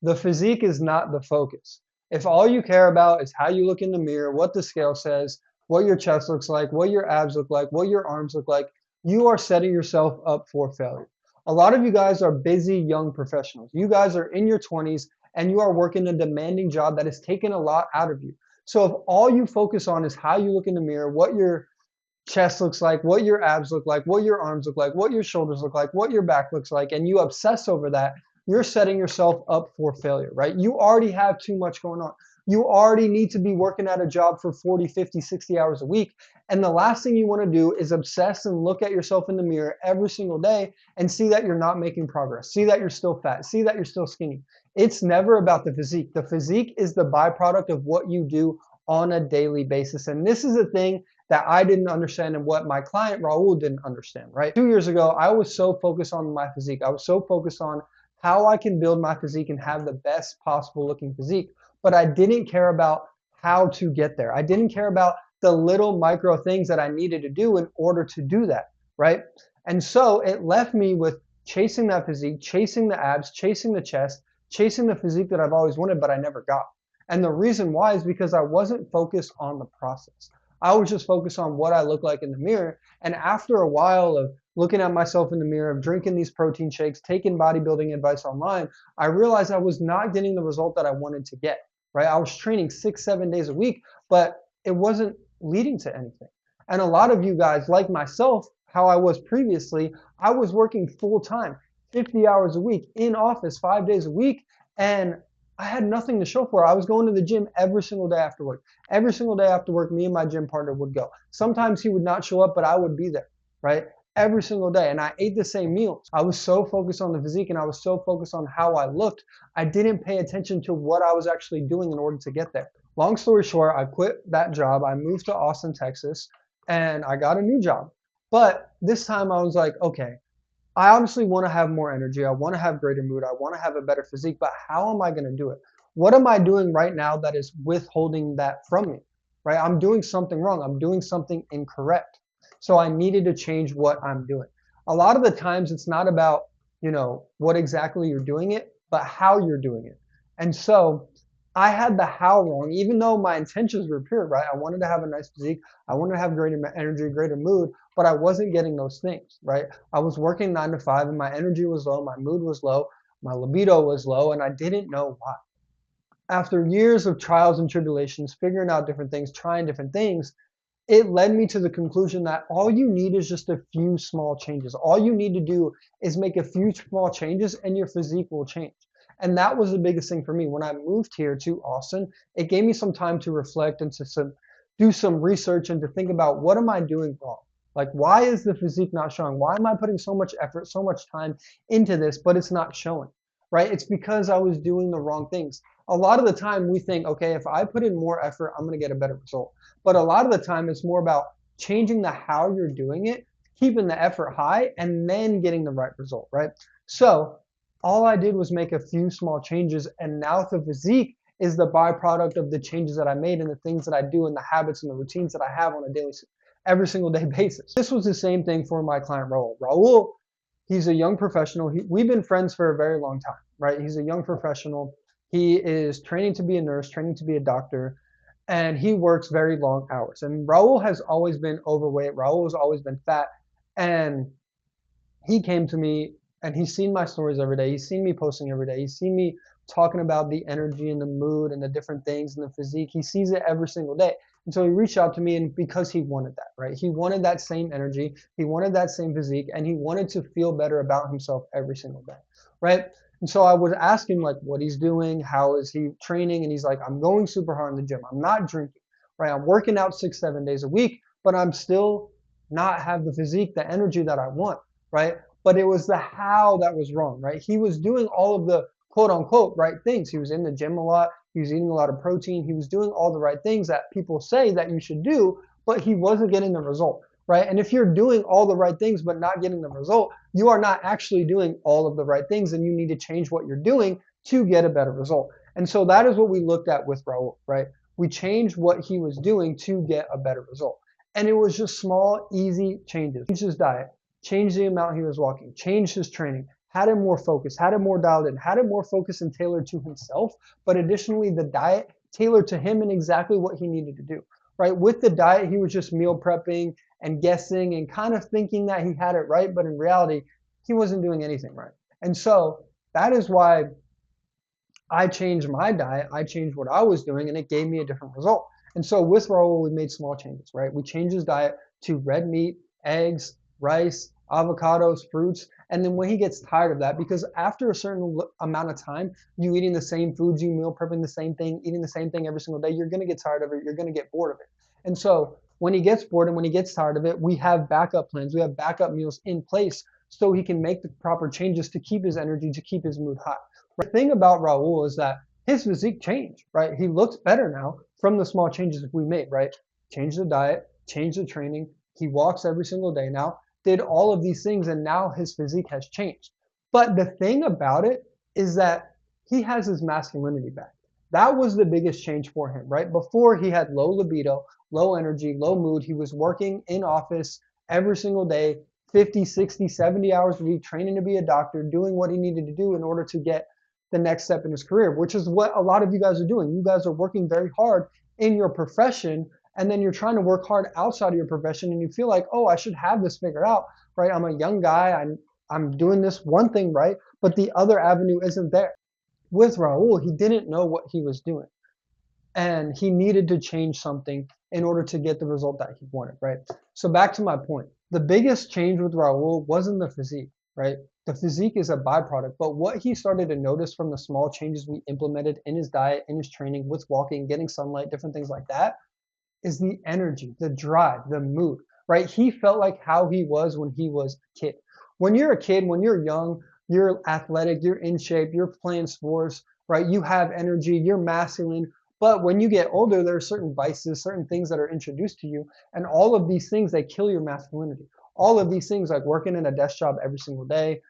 The physique is not the focus. If all you care about is how you look in the mirror, what the scale says, what your chest looks like, what your abs look like, what your arms look like, you are setting yourself up for failure. A lot of you guys are busy young professionals. You guys are in your 20s and you are working a demanding job that has taken a lot out of you. So if all you focus on is how you look in the mirror, what your chest looks like, what your abs look like, what your arms look like, what your shoulders look like, what your back looks like, and you obsess over that, you're setting yourself up for failure, right? You already have too much going on. You already need to be working at a job for 40, 50, 60 hours a week. And the last thing you want to do is obsess and look at yourself in the mirror every single day and see that you're not making progress, see that you're still fat, see that you're still skinny. It's never about the physique. The physique is the byproduct of what you do on a daily basis. And this is the thing that I didn't understand and what my client Raul didn't understand, right? 2 years ago, I was so focused on my physique. I was so focused on how I can build my physique and have the best possible looking physique, but I didn't care about how to get there. I didn't care about the little micro things that I needed to do in order to do that, right? And so it left me with chasing that physique, chasing the abs, chasing the chest, chasing the physique that I've always wanted, but I never got. And the reason why is because I wasn't focused on the process. I was just focused on what I look like in the mirror. And after a while of looking at myself in the mirror, of drinking these protein shakes, taking bodybuilding advice online, I realized I was not getting the result that I wanted to get, right? I was training 6, 7 days a week, but it wasn't leading to anything. And a lot of you guys, like myself, how I was previously, I was working full time, 50 hours a week in office, 5 days a week. And I had nothing to show for it. I was going to the gym every single day after work. Every single day after work, me and my gym partner would go. Sometimes he would not show up, but I would be there, right? Every single day. And I ate the same meals. I was so focused on the physique and I was so focused on how I looked. I didn't pay attention to what I was actually doing in order to get there. Long story short, I quit that job. I moved to Austin, Texas, and I got a new job. But this time I was like, okay, I obviously want to have more energy. I want to have greater mood. I want to have a better physique, but how am I going to do it? What am I doing right now that is withholding that from me? Right? I'm doing something wrong. I'm doing something incorrect. So I needed to change what I'm doing. A lot of the times it's not about, what exactly you're doing it, but how you're doing it. And so I had the how wrong, even though my intentions were pure, right? I wanted to have a nice physique. I wanted to have greater energy, greater mood, but I wasn't getting those things, right? I was working 9 to 5 and my energy was low, my mood was low, my libido was low, and I didn't know why. After years of trials and tribulations, figuring out different things, trying different things, it led me to the conclusion that all you need is just a few small changes. All you need to do is make a few small changes and your physique will change. And that was the biggest thing for me. When I moved here to Austin, it gave me some time to reflect and to do some research and to think about what am I doing wrong? Like, why is the physique not showing? Why am I putting so much effort, so much time into this, but it's not showing, right? It's because I was doing the wrong things. A lot of the time we think, okay, if I put in more effort, I'm going to get a better result. But a lot of the time it's more about changing the how you're doing it, keeping the effort high, and then getting the right result, right? So all I did was make a few small changes, and now the physique is the byproduct of the changes that I made and the things that I do and the habits and the routines that I have on a daily, every single day basis. This was the same thing for my client Raul. Raul, he's a young professional. We've been friends for a very long time, right? He's a young professional. He is training to be a nurse, training to be a doctor, and he works very long hours. And Raul has always been overweight. Raul has always been fat. And he came to me and he's seen my stories every day. He's seen me posting every day. He's seen me talking about the energy and the mood and the different things and the physique. He sees it every single day. And so he reached out to me, and because he wanted that, right? He wanted that same energy. He wanted that same physique, and he wanted to feel better about himself every single day, right? And so I would ask him like what he's doing, how is he training? And he's like, I'm going super hard in the gym. I'm not drinking, right? I'm working out 6, 7 days a week, but I'm still not have the physique, the energy that I want, right? But it was the how that was wrong, right? He was doing all of the quote unquote right things. He was in the gym a lot. He was eating a lot of protein. He was doing all the right things that people say that you should do, but he wasn't getting the result, right? And if you're doing all the right things but not getting the result, you are not actually doing all of the right things, and you need to change what you're doing to get a better result. And so that is what we looked at with Raul, right? We changed what he was doing to get a better result. And it was just small, easy changes. Change his diet, change the amount he was walking, change his training, had him more focused, had him more dialed in, had him more focused and tailored to himself, but additionally the diet tailored to him and exactly what he needed to do, right? With the diet, he was just meal prepping and guessing and kind of thinking that he had it right, but in reality, he wasn't doing anything right. And so that is why I changed my diet, I changed what I was doing, and it gave me a different result. And so with Raul, we made small changes, right? We changed his diet to red meat, eggs, rice, avocados, fruits. And then when he gets tired of that, because after a certain amount of time, you eating the same foods, you meal prepping the same thing, eating the same thing every single day, you're going to get tired of it. You're going to get bored of it. And so when he gets bored and when he gets tired of it, we have backup plans. We have backup meals in place so he can make the proper changes to keep his energy, to keep his mood high. The thing about Raul is that his physique changed, right? He looks better now from the small changes we made, right? Change the diet, change the training. He walks every single day now, did all of these things, and now his physique has changed. But the thing about it is that he has his masculinity back. That was the biggest change for him, right? Before he had low libido, low energy, low mood. He was working in office every single day, 50, 60, 70 hours a week, training to be a doctor, doing what he needed to do in order to get the next step in his career, which is what a lot of you guys are doing. You guys are working very hard in your profession, and then you're trying to work hard outside of your profession, and you feel like, oh, I should have this figured out, right? I'm a young guy. I'm doing this one thing right, but the other avenue isn't there. With Raul, he didn't know what he was doing, and he needed to change something in order to get the result that he wanted, right? So back to my point, the biggest change with Raul wasn't the physique, right? The physique is a byproduct, but what he started to notice from the small changes we implemented in his diet, in his training, with walking, getting sunlight, different things like that, is the energy, the drive, the mood, right? He felt like how he was when he was a kid. When you're a kid, when you're young, you're athletic, you're in shape, you're playing sports, right? You have energy, you're masculine. But when you get older, there are certain vices, certain things that are introduced to you. And all of these things, they kill your masculinity. All of these things, like working in a desk job every single day,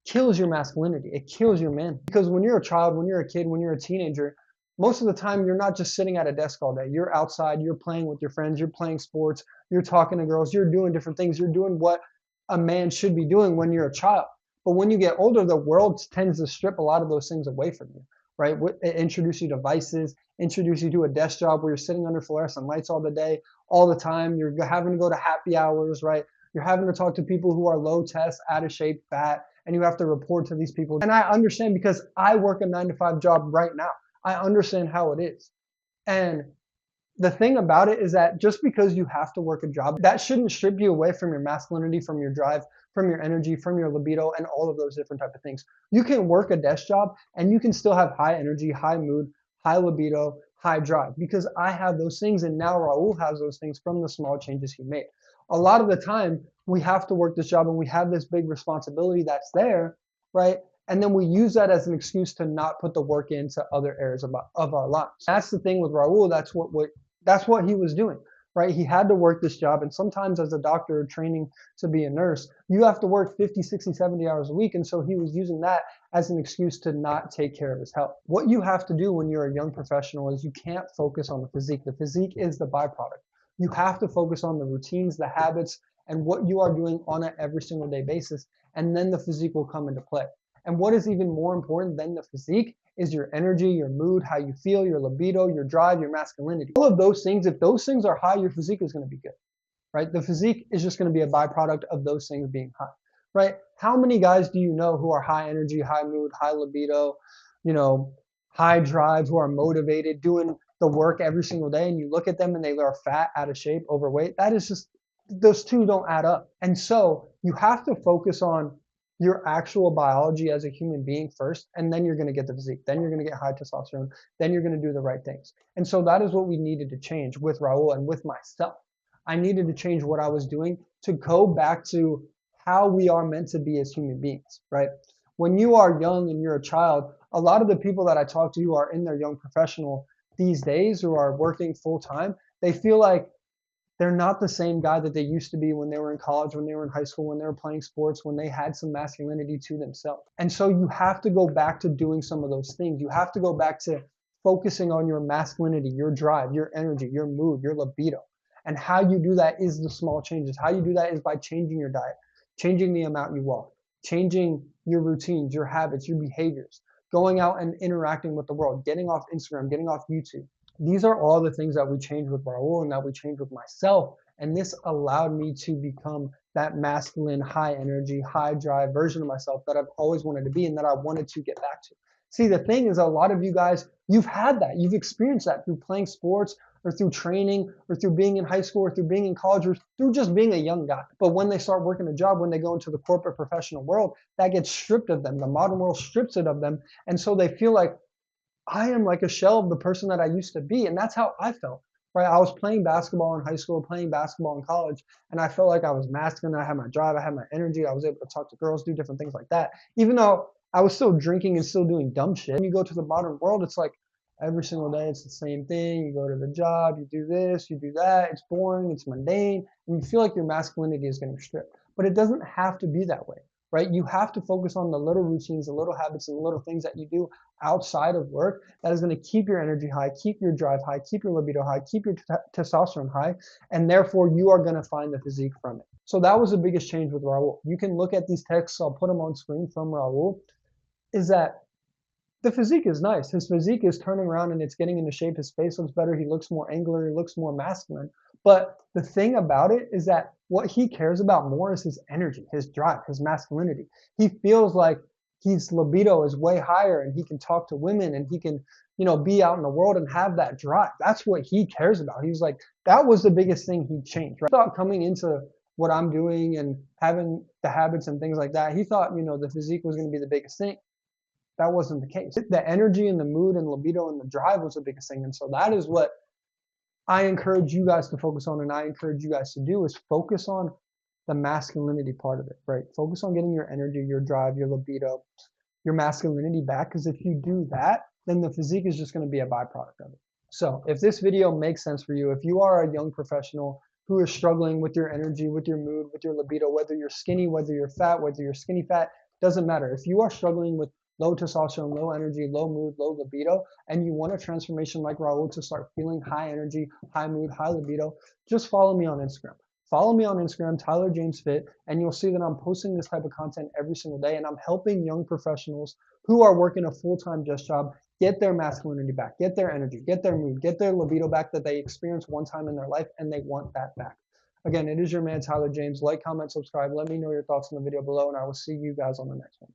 kills your masculinity. It kills your man. Because when you're a child, when you're a kid, when you're a teenager, most of the time you're not just sitting at a desk all day. You're outside, you're playing with your friends, you're playing sports, you're talking to girls, you're doing different things. You're doing what a man should be doing when you're a child. But when you get older, the world tends to strip a lot of those things away from you, right? It introduces you to vices, introduce you to a desk job where you're sitting under fluorescent lights all the day, all the time. You're having to go to happy hours, right? You're having to talk to people who are low test, out of shape, fat, and you have to report to these people. And I understand because I work a 9-to-5 job right now. I understand how it is. And the thing about it is that just because you have to work a job, that shouldn't strip you away from your masculinity, from your drive, from your energy, from your libido, and all of those different type of things. You can work a desk job and you can still have high energy, high mood, high libido, high drive, because I have those things and now Raul has those things from the small changes he made. A lot of the time we have to work this job and we have this big responsibility that's there, right? And then we use that as an excuse to not put the work into other areas of our lives. That's the thing with Raul. That's what he was doing, right? He had to work this job. And sometimes as a doctor training to be a nurse, you have to work 50, 60, 70 hours a week. And so he was using that as an excuse to not take care of his health. What you have to do when you're a young professional is you can't focus on the physique. The physique is the byproduct. You have to focus on the routines, the habits, and what you are doing on an every single day basis. And then the physique will come into play. And what is even more important than the physique is your energy, your mood, how you feel, your libido, your drive, your masculinity. All of those things, if those things are high, your physique is going to be good, right? The physique is just going to be a byproduct of those things being high, right? How many guys do you know who are high energy, high mood, high libido, high drive, who are motivated, doing the work every single day, and you look at them and they are fat, out of shape, overweight? That is just, those two don't add up. And so you have to focus on your actual biology as a human being first, and then you're going to get the physique. Then you're going to get high testosterone. Then you're going to do the right things. And so that is what we needed to change with Raul and with myself. I needed to change what I was doing to go back to how we are meant to be as human beings, right? When you are young and you're a child, a lot of the people that I talk to who are in their young professional these days, who are working full time, they feel like they're not the same guy that they used to be when they were in college, when they were in high school, when they were playing sports, when they had some masculinity to themselves. And so you have to go back to doing some of those things. You have to go back to focusing on your masculinity, your drive, your energy, your mood, your libido. And how you do that is the small changes. How you do that is by changing your diet, changing the amount you walk, changing your routines, your habits, your behaviors, going out and interacting with the world, getting off Instagram, getting off YouTube. These are all the things that we changed with Raul and that we changed with myself. And this allowed me to become that masculine, high energy, high drive version of myself that I've always wanted to be and that I wanted to get back to. See, the thing is, a lot of you guys, you've had that. You've experienced that through playing sports or through training or through being in high school or through being in college or through just being a young guy. But when they start working a job, when they go into the corporate professional world, that gets stripped of them. The modern world strips it of them. And so they feel like, I am like a shell of the person that I used to be. And that's how I felt, right? I was playing basketball in high school, playing basketball in college, and I felt like I was masculine. I had my drive, I had my energy. I was able to talk to girls, do different things like that. Even though I was still drinking and still doing dumb shit. When you go to the modern world, it's like every single day, it's the same thing. You go to the job, you do this, you do that. It's boring, it's mundane, and you feel like your masculinity is getting stripped. But it doesn't have to be that way, right? You have to focus on the little routines, the little habits, and the little things that you do outside of work that is going to keep your energy high, keep your drive high, keep your libido high, keep your testosterone high, and therefore you are going to find the physique from it. So that was the biggest change with Raul. You can look at these texts, I'll put them on screen from Raul, is that the physique is nice. His physique is turning around and it's getting into shape. His face looks better. He looks more angular. He looks more masculine. But the thing about it is that what he cares about more is his energy, his drive, his masculinity. He feels like his libido is way higher and he can talk to women and he can, be out in the world and have that drive. That's what he cares about. He's like, that was the biggest thing he changed. Right? He thought coming into what I'm doing and having the habits and things like that, he thought, the physique was going to be the biggest thing. That wasn't the case. The energy and the mood and libido and the drive was the biggest thing. And so that is what I encourage you guys to focus on, and I encourage you guys to do, is focus on the masculinity part of it, right? Focus on getting your energy, your drive, your libido, your masculinity back, because if you do that, then the physique is just going to be a byproduct of it. So if this video makes sense for you, if you are a young professional who is struggling with your energy, with your mood, with your libido, whether you're skinny, whether you're fat, whether you're skinny fat, doesn't matter. If you are struggling with low testosterone, low energy, low mood, low libido, and you want a transformation like Raul to start feeling high energy, high mood, high libido, just follow me on Instagram. Follow me on Instagram, Tyler James Fit, and you'll see that I'm posting this type of content every single day, and I'm helping young professionals who are working a full-time desk job get their masculinity back, get their energy, get their mood, get their libido back that they experienced one time in their life, and they want that back. Again, it is your man, Tyler James. Like, comment, subscribe. Let me know your thoughts in the video below, and I will see you guys on the next one.